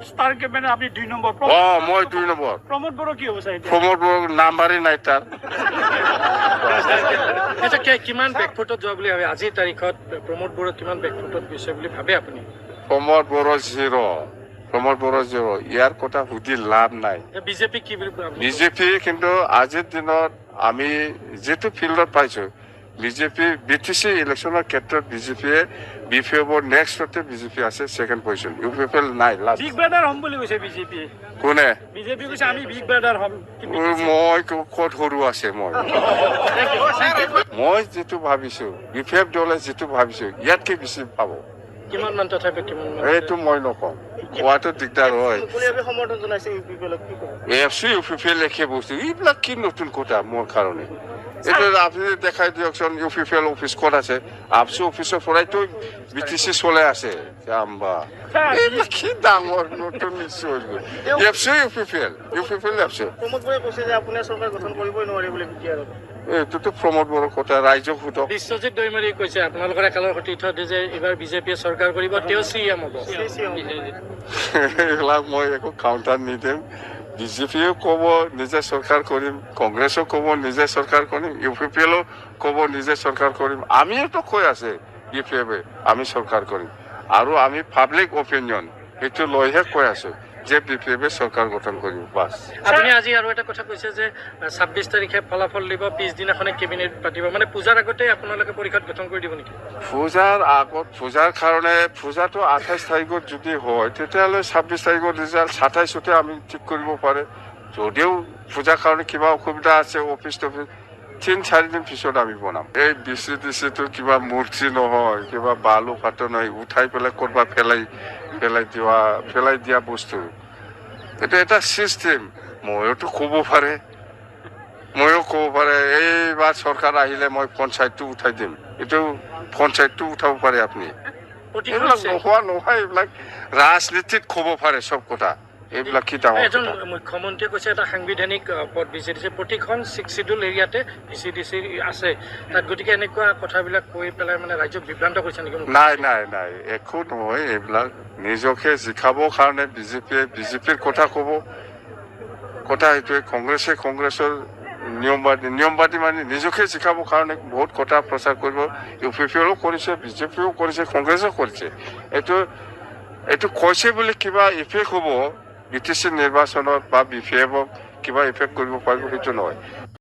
Star ক্যাম্পেইনে আপনি 2 number. মই 2 নম্বৰ। প্ৰমোদ বড় কি অবস্থা এটা? প্ৰমোদ বড়ো নাম্বাৰেই নাই তাৰ। এটা কিমান বেকফুটত যোৱা বুলি ভাবে আজিৰ তাৰিখত প্ৰমোদ বড়ো কিমান বেকফুটত গৈছে বুলি ভাবে আপুনি? প্ৰমোদ বড়ো 0। প্ৰমোদ বড়ো 0। ইয়াৰ কথা সুধি লাভ নাই। বিজেপি কি বুলি বিজেপি কিন্তু আজিৰ দিনত আমি যেটো ফিল্ডত পাইছো বিজেপি বিটিসি ইলেকশনের ক্ষেত্রে বিজেপিয়ে বিপিএফর নেক্সটতে বিজেপি আছে সেকেন্ড পজিশন ইউপিএফএল নাই লাস্ট বিগ ব্রাদার হম বুলি কৈছে বিজেপি কোনে বিজেপি কৈছে আমি বিগ ব্রাদার হম মই কত সৰু আছে মই যেটো ভাবিছো বিপিএফ দলে যেটো ভাবিছো ইয়াতকে বেছি পাব কিমান মান তথাপি কিমান এইটো মই নকম কোৱাটো দিগদাৰ হয় মুকলিভাৱে সমৰ্থন জনাইছে ইউপিএফএলক কি কয় এফসি ইউপিএফএল একে বস্তু এইবিলাক কি নতুন কথা মোৰ কাৰণে এটা আপনি দেখাই দিয়কচোন ইউপিএফএল অফিস কোড আছে আপসি অফিসেৰ পৰাই তো বিটিসি চলে আছে আম্বা এইবিলাক কি ডাঙৰ নতুন নিশ্চয় এফসি ইউপিএফএল এফসি প্ৰমোদ বড়ে কৈছে যে আপুনি চৰকাৰ গঠন কৰিবই নোৱাৰে বুলি কি আৰু এইটোতো প্ৰমোদ বড়োৰ কথা ৰাইজক সুধক বিশ্বজিৎ দৈমাৰী কৈছে আপোনালোকৰ একেলগে সতীৰ্থ যে এইবাৰ বিজেপিয়ে চৰকাৰ কৰিব তেওঁ চিএম হ'ব এইবিলাক মই একো কাউণ্টাৰ নিদিম বিজেপিও ক'ব নিজে চৰকাৰ কৰিম কংগ্ৰেছো ক'ব নিজে চৰকাৰ কৰিম ইউপিএফএলো ক'ব নিজে চৰকাৰ কৰিম আমিওতো কৈ আছে বিপিএফে আমি চৰকাৰ কৰিম আৰু আমি পাব্লিক অপিনিয়ন এইটো লৈহে কৈ আছো যে বিপিএফে চৰকাৰ গঠন কৰিম বাছ আপুনি আজি আৰু এটা কথা কৈছে যে 26 তাৰিখে ফলাফল দিব পিছদিনাখনে কেবিনেট পাতিব মানে পূজাৰ আগতে আপোনালোকে পৰিষদ গঠন কৰি দিব নেকি পূজাৰ আগত পূজাৰ কাৰণে পূজাটো 28 তাৰিখত যদি হয় তেতিয়াহ'লে 26 তাৰিখৰ ৰিজাল্ট 27তে আমি ঠিক কৰিব পাৰে যদিও পূজাৰ কাৰণে কিবা অসুবিধা আছে অফিচ 3-4 দিন পিছত আমি বনাম এই বিচিডিচিটো কিবা মূৰ্তি নহয় কিবা বালু ফাটো নহয় উঠাই পেলাই ক'ৰবাত পেলাই দিয়া বস্তু এটা চিষ্টেম ময়োতো ক'ব পাৰে এইবাৰ চৰকাৰ আহিলে মই পঞ্চায়তটো উঠাই দিম এইটো পঞ্চায়তটো উঠাব পাৰে আপুনি এইবিলাক নোহোৱা এইবিলাক ৰাজনীতিত ক'ব পাৰে চব কথা এইবিলাক কি ডাঙৰ এজন মুখ্যমন্ত্ৰীয়ে কৈছে এটা সাংবিধানিক পদ বিচিডিচি প্ৰতিখন শিডিউল এৰিয়াতে বিচিডিচি আছে তাত গতিকে এনেকুৱা কথাবিলাক কৈ পেলাই মানে ৰাজ্যক বিভ্ৰান্ত কৰিছে নেকি নাই একো নহয় এইবিলাক নিজকে জিকাবৰ কাৰণে বিজেপিৰ কথা ক'ব কথা সেইটোৱে কংগ্ৰেছৰ নিয়মবাদী মানে নিজকে জিকাবৰ কাৰণে বহুত কথা প্ৰচাৰ কৰিব ইউপিএফএলো কৰিছে বিজেপিও কৰিছে কংগ্ৰেছো কৰিছে এইটো কৈছে বুলি কিবা ইফেক্ট হ'ব বিটিসি নিৰ্বাচনত বা বিপিএফক কিবা ইফেক্ট কৰিব পাৰিব সেইটো নহয়